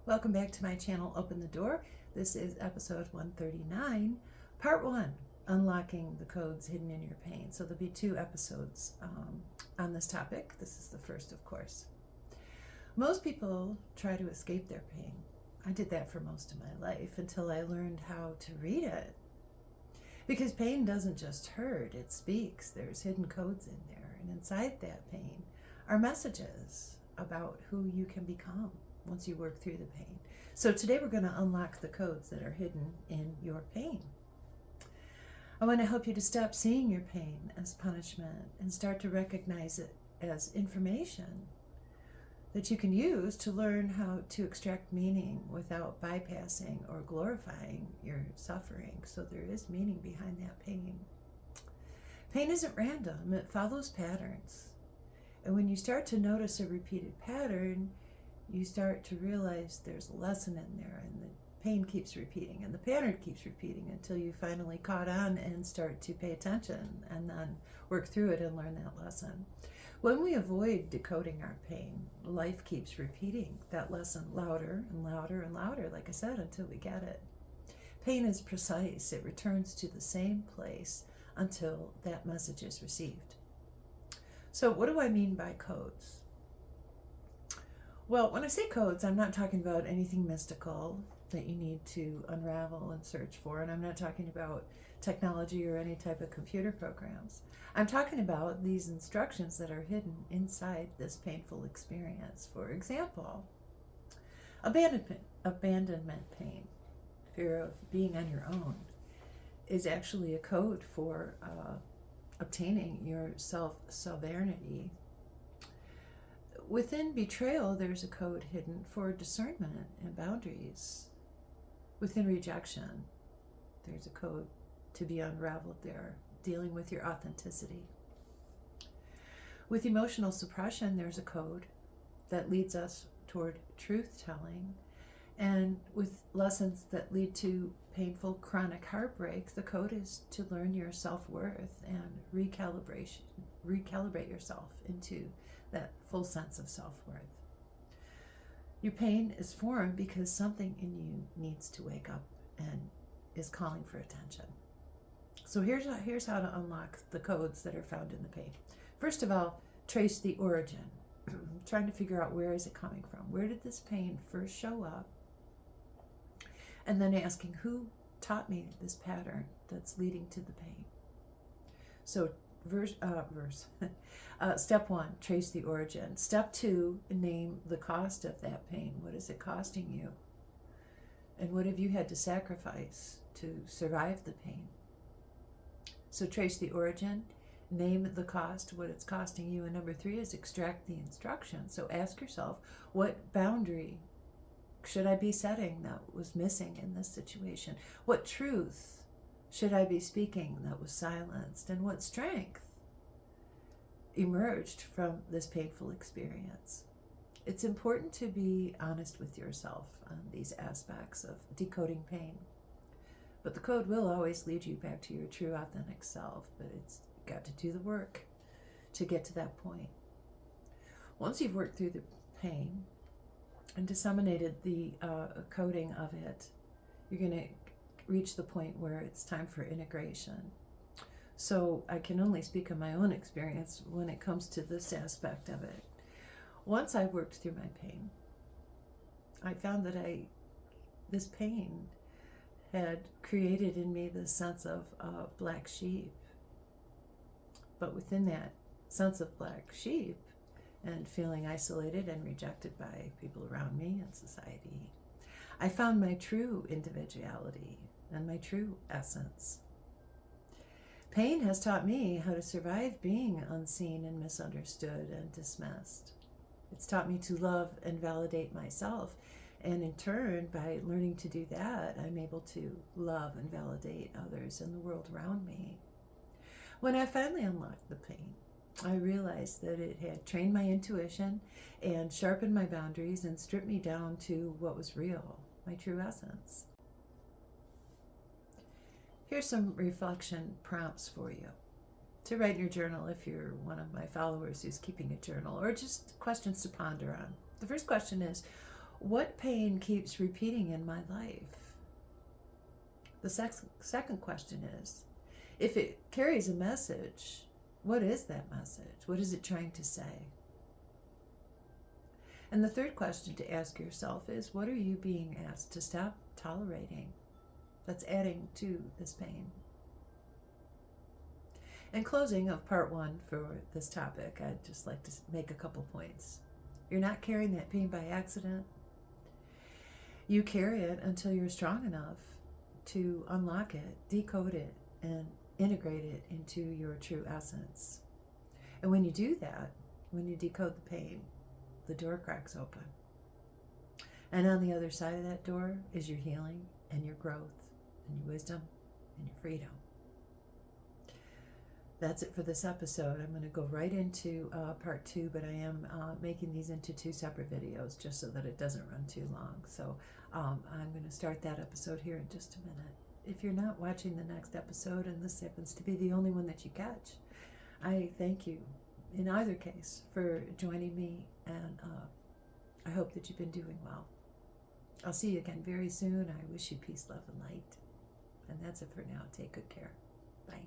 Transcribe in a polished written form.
Welcome back to my channel, Open the Door. This is episode 139, part 1, Unlocking the Codes Hidden in Your Pain. So there'll be 2 episodes on this topic. This is the first, of course. Most people try to escape their pain. I did that for most of my life until I learned how to read it. Because pain doesn't just hurt, it speaks. There's hidden codes in there. And inside that pain are messages about who you can become once you work through the pain. So today we're going to unlock the codes that are hidden in your pain. I want to help you to stop seeing your pain as punishment and start to recognize it as information that you can use to learn how to extract meaning without bypassing or glorifying your suffering. So there is meaning behind that pain. Pain isn't random, it follows patterns. And when you start to notice a repeated pattern, you start to realize there's a lesson in there, and the pain keeps repeating and the pattern keeps repeating until you finally caught on and start to pay attention and then work through it and learn that lesson. When we avoid decoding our pain, life keeps repeating that lesson louder and louder and louder, like I said, until we get it. Pain is precise. It returns to the same place until that message is received. So what do I mean by codes? Well, when I say codes, I'm not talking about anything mystical that you need to unravel and search for, and I'm not talking about technology or any type of computer programs. I'm talking about these instructions that are hidden inside this painful experience. For example, abandonment pain, fear of being on your own, is actually a code for obtaining your self-sovereignty. Within betrayal, there's a code hidden for discernment and boundaries. Within rejection, there's a code to be unraveled there, dealing with your authenticity. With emotional suppression, there's a code that leads us toward truth-telling. And with lessons that lead to painful chronic heartbreak, the code is to learn your self-worth and recalibrate yourself into that full sense of self-worth. Your pain is formed because something in you needs to wake up and is calling for attention. So here's how to unlock the codes that are found in the pain. First of all, trace the origin. Trying to figure out, where is it coming from? Where did this pain first show up? And then asking, who taught me this pattern that's leading to the pain? So Step 1, trace the origin. Step 2, name the cost of that pain. What is it costing you? And what have you had to sacrifice to survive the pain? So trace the origin, name the cost, what it's costing you. And number 3 is extract the instruction. So ask yourself, what boundary should I be setting that was missing in this situation? What truth should I be speaking that was silenced? And what strength emerged from this painful experience? It's important to be honest with yourself on these aspects of decoding pain. But the code will always lead you back to your true authentic self, but it's got to do the work to get to that point. Once you've worked through the pain and disseminated the coding of it, you're going to reach the point where it's time for integration. So I can only speak of my own experience when it comes to this aspect of it. Once I worked through my pain, I found that this pain had created in me this sense of black sheep. But within that sense of black sheep and feeling isolated and rejected by people around me and society, I found my true individuality and my true essence. Pain has taught me how to survive being unseen and misunderstood and dismissed. It's taught me to love and validate myself. And in turn, by learning to do that, I'm able to love and validate others and the world around me. When I finally unlocked the pain, I realized that it had trained my intuition and sharpened my boundaries and stripped me down to what was real, my true essence. Here's some reflection prompts for you to write in your journal if you're one of my followers who's keeping a journal, or just questions to ponder on. The first question is, What pain keeps repeating in my life? The second question is, if it carries a message, what is that message? What is it trying to say? And the third question to ask yourself is, what are you being asked to stop tolerating that's adding to this pain? In closing of part 1 for this topic, I'd just like to make a couple points. You're not carrying that pain by accident. You carry it until you're strong enough to unlock it, decode it, and integrate it into your true essence. And when you do that, when you decode the pain, the door cracks open. And on the other side of that door is your healing and your growth and your wisdom and your freedom. That's it for this episode. I'm going to go right into part 2, but I am making these into 2 separate videos just so that it doesn't run too long. So I'm going to start that episode here in just a minute. If you're not watching the next episode, and this happens to be the only one that you catch, I thank you in either case for joining me, and I hope that you've been doing well. I'll see you again very soon. I wish you peace, love, and light. And that's it for now. Take good care. Bye.